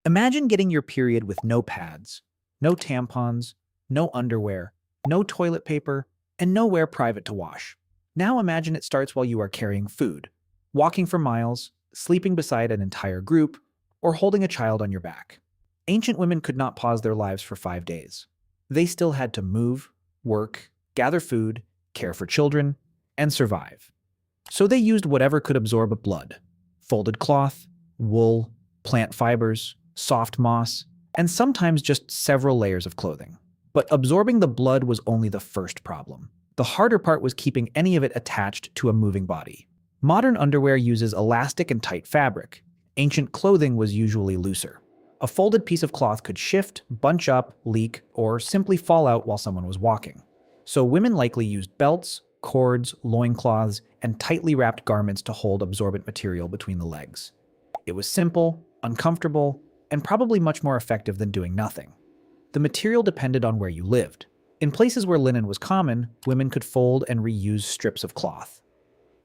Imagine getting your period with no pads, no tampons, no underwear, no toilet paper, and nowhere private to wash. Now imagine it starts while you are carrying food, walking for miles, sleeping beside an entire group, or holding a child on your back. Ancient women could not pause their lives for 5 days. They still had to move, work, gather food, care for children, and survive. So they used whatever could absorb blood: folded cloth, wool, plant fibers, soft moss, and sometimes just several layers of clothing. But absorbing the blood was only the first problem. The harder part was keeping any of it attached to a moving body. Modern underwear uses elastic and tight fabric. Ancient clothing was usually looser. A folded piece of cloth could shift, bunch up, leak, or simply fall out while someone was walking. So women likely used belts, cords, loincloths, and tightly wrapped garments to hold absorbent material between the legs. It was simple, uncomfortable, and probably much more effective than doing nothing. The material depended on where you lived. In places where linen was common, women could fold and reuse strips of cloth.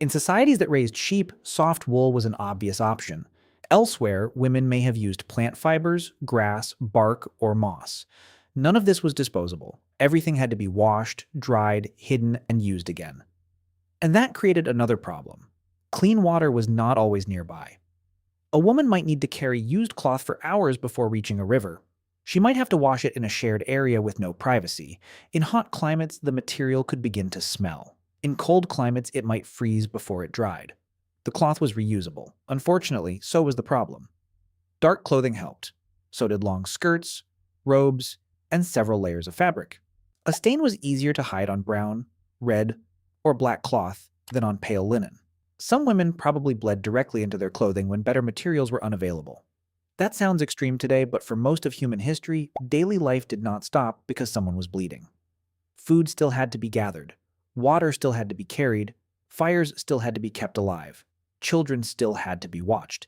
In societies that raised sheep, soft wool was an obvious option. Elsewhere, women may have used plant fibers, grass, bark, or moss. None of this was disposable. Everything had to be washed, dried, hidden, and used again. And that created another problem. Clean water was not always nearby. A woman might need to carry used cloth for hours before reaching a river. She might have to wash it in a shared area with no privacy. In hot climates, the material could begin to smell. In cold climates, it might freeze before it dried. The cloth was reusable. Unfortunately, so was the problem. Dark clothing helped. So did long skirts, robes, and several layers of fabric. A stain was easier to hide on brown, red, or black cloth than on pale linen. Some women probably bled directly into their clothing when better materials were unavailable. That sounds extreme today, but for most of human history, daily life did not stop because someone was bleeding. Food still had to be gathered. Water still had to be carried. Fires still had to be kept alive. Children still had to be watched.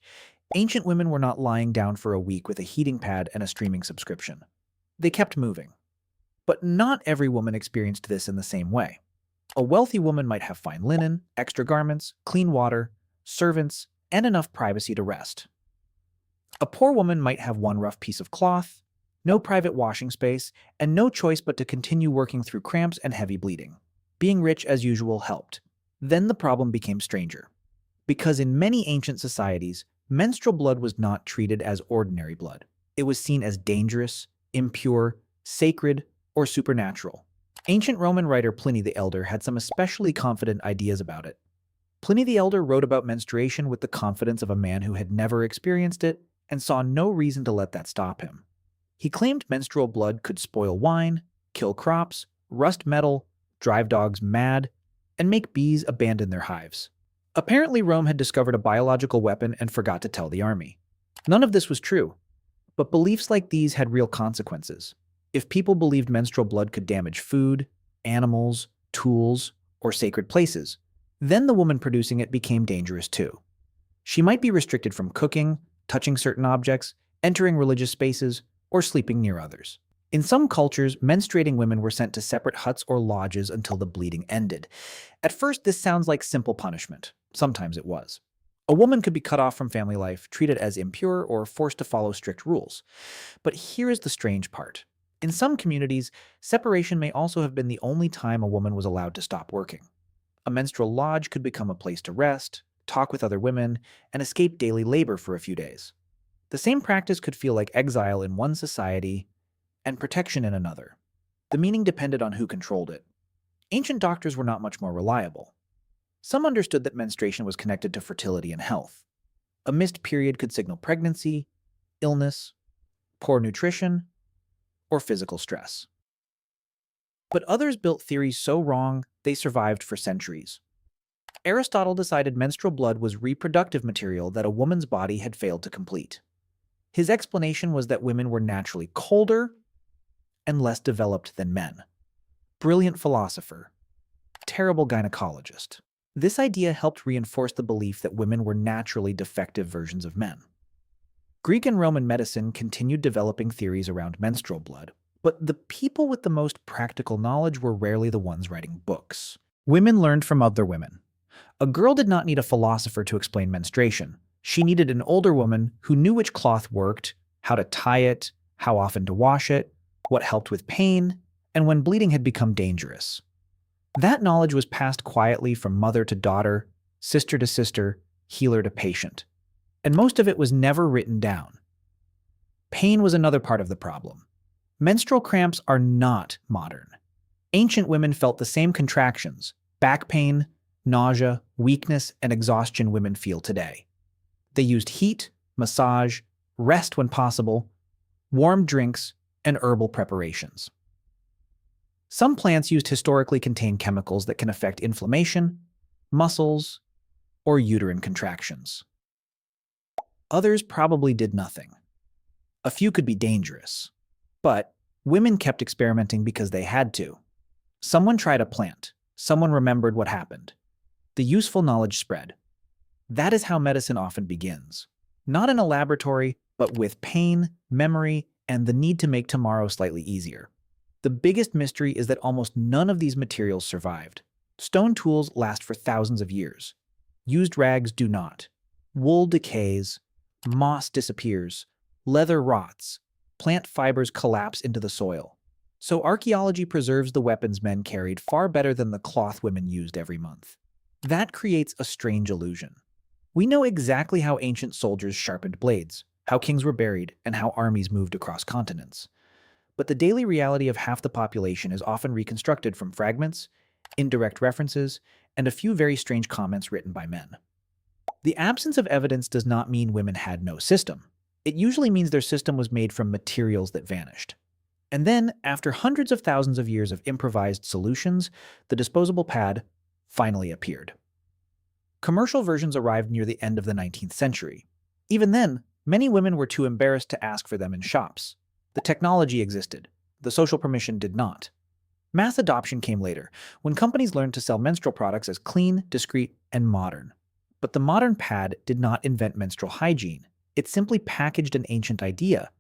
Ancient women were not lying down for a week with a heating pad and a streaming subscription. They kept moving. But not every woman experienced this in the same way. A wealthy woman might have fine linen, extra garments, clean water, servants, and enough privacy to rest. A poor woman might have one rough piece of cloth, no private washing space, and no choice but to continue working through cramps and heavy bleeding. Being rich as usual helped. Then the problem became stranger. Because in many ancient societies, menstrual blood was not treated as ordinary blood. It was seen as dangerous, impure, sacred, or supernatural. Ancient Roman writer Pliny the Elder had some especially confident ideas about it. Pliny the Elder wrote about menstruation with the confidence of a man who had never experienced it and saw no reason to let that stop him. He claimed menstrual blood could spoil wine, kill crops, rust metal, drive dogs mad, and make bees abandon their hives. Apparently, Rome had discovered a biological weapon and forgot to tell the army. None of this was true, but beliefs like these had real consequences. If people believed menstrual blood could damage food, animals, tools, or sacred places, then the woman producing it became dangerous too. She might be restricted from cooking, touching certain objects, entering religious spaces, or sleeping near others. In some cultures, menstruating women were sent to separate huts or lodges until the bleeding ended. At first, this sounds like simple punishment. Sometimes it was. A woman could be cut off from family life, treated as impure, or forced to follow strict rules. But here is the strange part. In some communities, separation may also have been the only time a woman was allowed to stop working. A menstrual lodge could become a place to rest, talk with other women, and escape daily labor for a few days. The same practice could feel like exile in one society and protection in another. The meaning depended on who controlled it. Ancient doctors were not much more reliable. Some understood that menstruation was connected to fertility and health. A missed period could signal pregnancy, illness, poor nutrition, or physical stress. But others built theories so wrong they survived for centuries. Aristotle decided menstrual blood was reproductive material that a woman's body had failed to complete. His explanation was that women were naturally colder and less developed than men. Brilliant philosopher. Terrible gynecologist. This idea helped reinforce the belief that women were naturally defective versions of men. Greek and Roman medicine continued developing theories around menstrual blood, but the people with the most practical knowledge were rarely the ones writing books. Women learned from other women. A girl did not need a philosopher to explain menstruation. She needed an older woman who knew which cloth worked, how to tie it, how often to wash it, what helped with pain, and when bleeding had become dangerous. That knowledge was passed quietly from mother to daughter, sister to sister, healer to patient. And most of it was never written down. Pain was another part of the problem. Menstrual cramps are not modern. Ancient women felt the same contractions, back pain, nausea, weakness, and exhaustion women feel today. They used heat, massage, rest when possible, warm drinks, and herbal preparations. Some plants used historically contain chemicals that can affect inflammation, muscles, or uterine contractions. Others probably did nothing. A few could be dangerous, but women kept experimenting because they had to. Someone tried a plant. Someone remembered what happened. The useful knowledge spread. That is how medicine often begins. Not in a laboratory, but with pain, memory, and the need to make tomorrow slightly easier. The biggest mystery is that almost none of these materials survived. Stone tools last for thousands of years. Used rags do not. Wool decays, moss disappears, leather rots, plant fibers collapse into the soil. So archaeology preserves the weapons men carried far better than the cloth women used every month. That creates a strange illusion. We know exactly how ancient soldiers sharpened blades, how kings were buried, and how armies moved across continents. But the daily reality of half the population is often reconstructed from fragments, indirect references, and a few very strange comments written by men. The absence of evidence does not mean women had no system. It usually means their system was made from materials that vanished. And then, after hundreds of thousands of years of improvised solutions, the disposable pad finally appeared. Commercial versions arrived near the end of the 19th century. Even then, many women were too embarrassed to ask for them in shops. The technology existed. The social permission did not. Mass adoption came later, when companies learned to sell menstrual products as clean, discreet, and modern. But the modern pad did not invent menstrual hygiene. It simply packaged an ancient idea.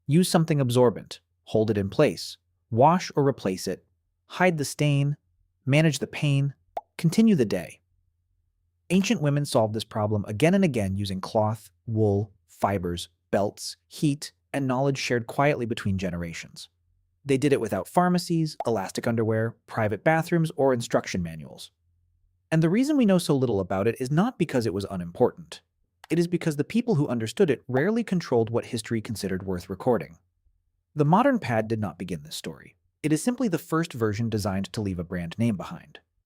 Use something absorbent, hold it in place, wash or replace it, hide the stain, manage the pain, continue the day. Ancient women solved this problem again and again using cloth, wool, fibers, belts, heat, and knowledge shared quietly between generations. They did it without pharmacies, elastic underwear, private bathrooms, or instruction manuals. And the reason we know so little about it is not because it was unimportant. It is because the people who understood it rarely controlled what history considered worth recording. The modern pad did not begin this story. It is simply the first version designed to leave a brand name behind.